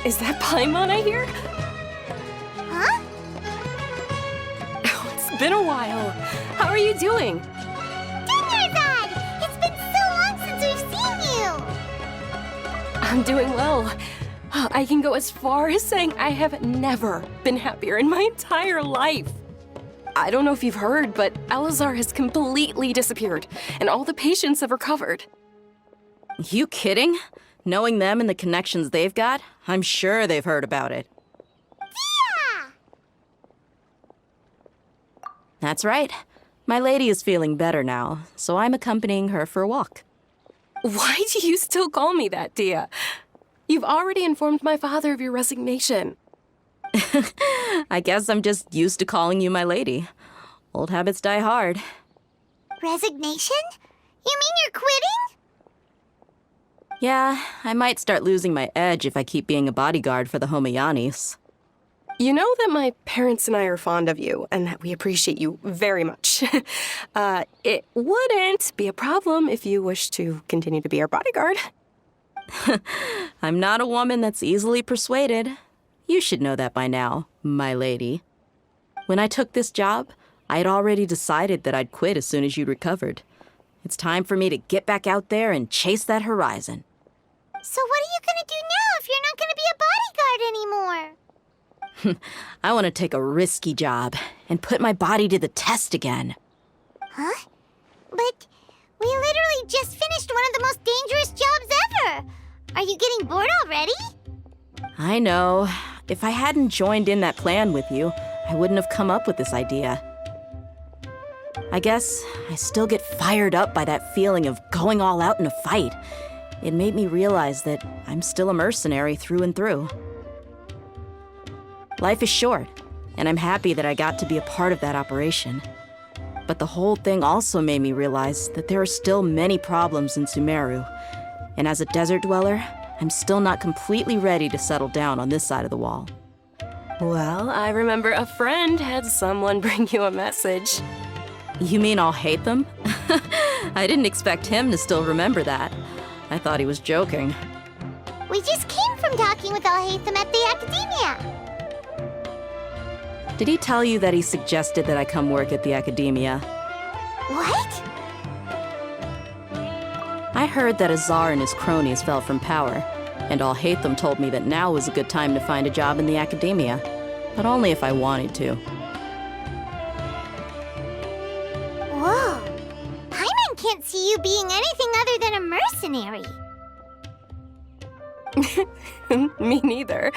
Is that Paimon I hear? Huh? Oh, it's been a while. How are you doing? Dinnerzad! It's been so long since we've seen you! I'm doing well. I can go as far as saying I have never been happier in my entire life. I don't know if you've heard, but Elazar has completely disappeared, and all the patients have recovered. You kidding? Knowing them and the connections they've got, I'm sure they've heard about it. Yeah! That's right. My lady is feeling better now, so I'm accompanying her for a walk. Why do you still call me that, Dia? You've already informed my father of your resignation. I guess I'm just used to calling you my lady. Old habits die hard. Resignation? You mean you're quitting? Yeah, I might start losing my edge if I keep being a bodyguard for the Homayanis. You know that my parents and I are fond of you, and that we appreciate you very much. It wouldn't be a problem if you wish to continue to be our bodyguard. I'm not a woman that's easily persuaded. You should know that by now, my lady. When I took this job, I had already decided that I'd quit as soon as you'd recovered. It's time for me to get back out there and chase that horizon. So what are you gonna do now if you're not gonna be a bodyguard anymore? I want to take a risky job and put my body to the test again. Huh? But we literally just finished one of the most dangerous jobs ever! Are you getting bored already? I know. If I hadn't joined in that plan with you, I wouldn't have come up with this idea. I guess I still get fired up by that feeling of going all out in a fight. It made me realize that I'm still a mercenary through and through. Life is short, and I'm happy that I got to be a part of that operation. But the whole thing also made me realize that there are still many problems in Sumeru. And as a desert dweller, I'm still not completely ready to settle down on this side of the wall. Well, I remember a friend had someone bring you a message. You mean I'll hate them? I didn't expect him to still remember that. I thought he was joking. We just came from talking with Alhaitham at the Academia. Did he tell you that he suggested that I come work at the Academia? What? I heard that Azar and his cronies fell from power, and Alhaitham told me that now was a good time to find a job in the Academia, but only if I wanted to. Whoa. Paimon can't see you being anything other than a mercenary. Me neither.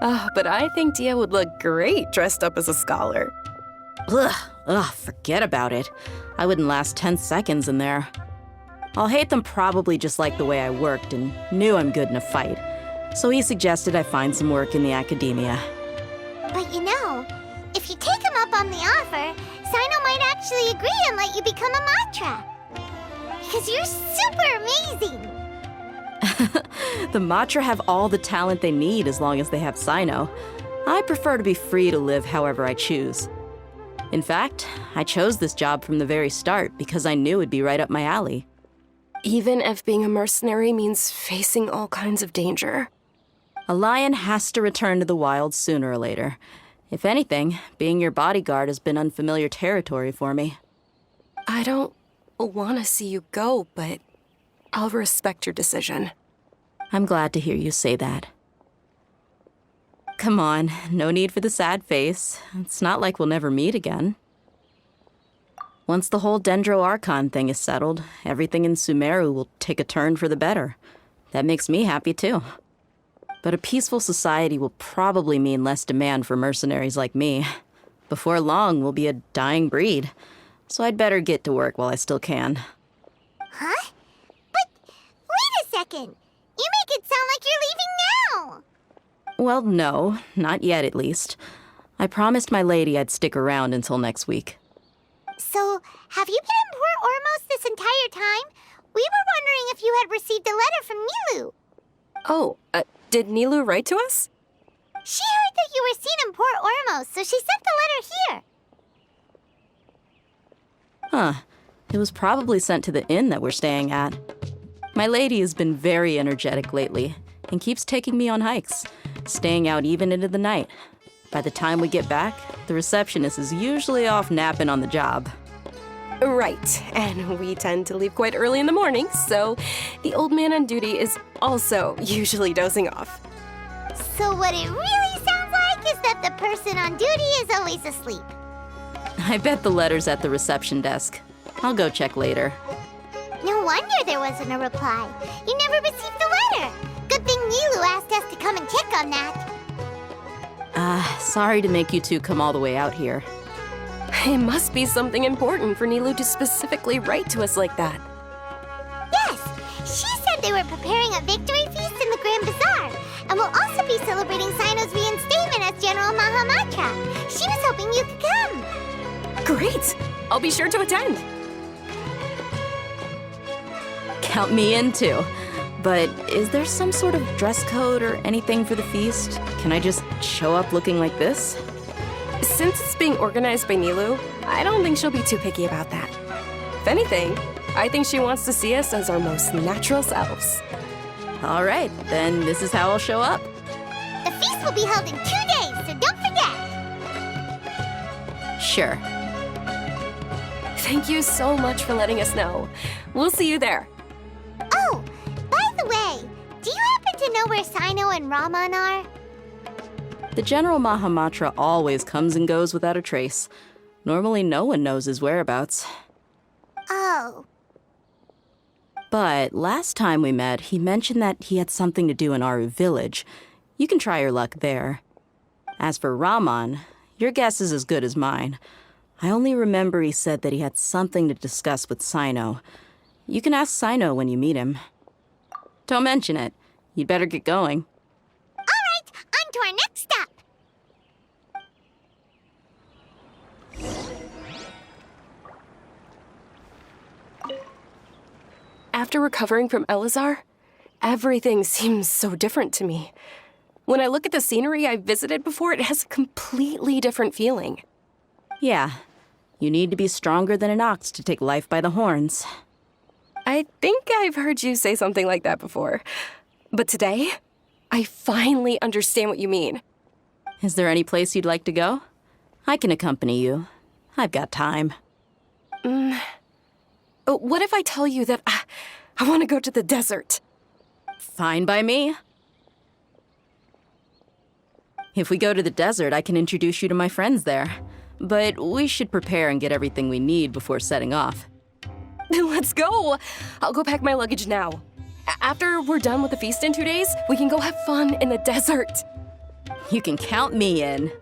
But I think Dia would look great dressed up as a scholar. Ugh, forget about it. I wouldn't last 10 seconds in there. Alhaitham probably just liked the way I worked and knew I'm good in a fight, so he suggested I find some work in the Academia. But you know, if you take him up on the offer, Sino might actually agree and let you become a Matra. Because you're super amazing! The Matra have all the talent they need as long as they have Sino. I prefer to be free to live however I choose. In fact, I chose this job from the very start because I knew it'd be right up my alley. Even if being a mercenary means facing all kinds of danger. A lion has to return to the wild sooner or later. If anything, being your bodyguard has been unfamiliar territory for me. I don't want to see you go, but I'll respect your decision. I'm glad to hear you say that. Come on, no need for the sad face. It's not like we'll never meet again. Once the whole Dendro Archon thing is settled, everything in Sumeru will take a turn for the better. That makes me happy too. But a peaceful society will probably mean less demand for mercenaries like me. Before long, we'll be a dying breed. So I'd better get to work while I still can. Huh? But wait a second! You make it sound like you're leaving now! Well, no, not yet at least. I promised my lady I'd stick around until next week. So, have you been in Port Ormos this entire time? We were wondering if you had received a letter from Nilu. Oh, did Nilu write to us? She heard that you were seen in Port Ormos, so she sent the letter here. Huh. It was probably sent to the inn that we're staying at. My lady has been very energetic lately and keeps taking me on hikes. staying out even into the night. By the time we get back, the receptionist is usually off napping on the job. Right, and we tend to leave quite early in the morning, so the old man on duty is also usually dozing off. So what it really sounds like is that the person on duty is always asleep. I bet the letter's at the reception desk. I'll go check later. No wonder there wasn't a reply. You never received the letter. Good thing Nilu asked us to come and check on that. Sorry to make you two come all the way out here. It must be something important for Nilu to specifically write to us like that. Yes, she said they were preparing a victory feast in the Grand Bazaar, and will also be celebrating Sino's reinstatement as General Mahamatra. She was hoping you could come. Great! I'll be sure to attend. Count me in too. But is there some sort of dress code or anything for the feast? Can I just show up looking like this? Since it's being organized by Nilu, I don't think she'll be too picky about that. If anything, I think she wants to see us as our most natural selves. All right, then this is how I'll show up. The feast will be held in 2 days, so don't forget. Sure. Thank you so much for letting us know. We'll see you there. Oh, by the way, do you happen to know where Sino and Raman are? The General Mahamatra always comes and goes without a trace. Normally no one knows his whereabouts. Oh. But last time we met, he mentioned that he had something to do in Aru Village. You can try your luck there. As for Raman, your guess is as good as mine. I only remember he said that he had something to discuss with Sino. You can ask Sino when you meet him. Don't mention it. You'd better get going. All right, on to our next stop. After recovering from Elazar, everything seems so different to me. When I look at the scenery I've visited before, it has a completely different feeling. Yeah, you need to be stronger than an ox to take life by the horns. I think I've heard you say something like that before. But today, I finally understand what you mean. Is there any place you'd like to go? I can accompany you. I've got time. What if I tell you that I want to go to the desert? Fine by me. If we go to the desert, I can introduce you to my friends there. But we should prepare and get everything we need before setting off. Let's go! I'll go pack my luggage now. After we're done with the feast in 2 days, we can go have fun in the desert. You can count me in.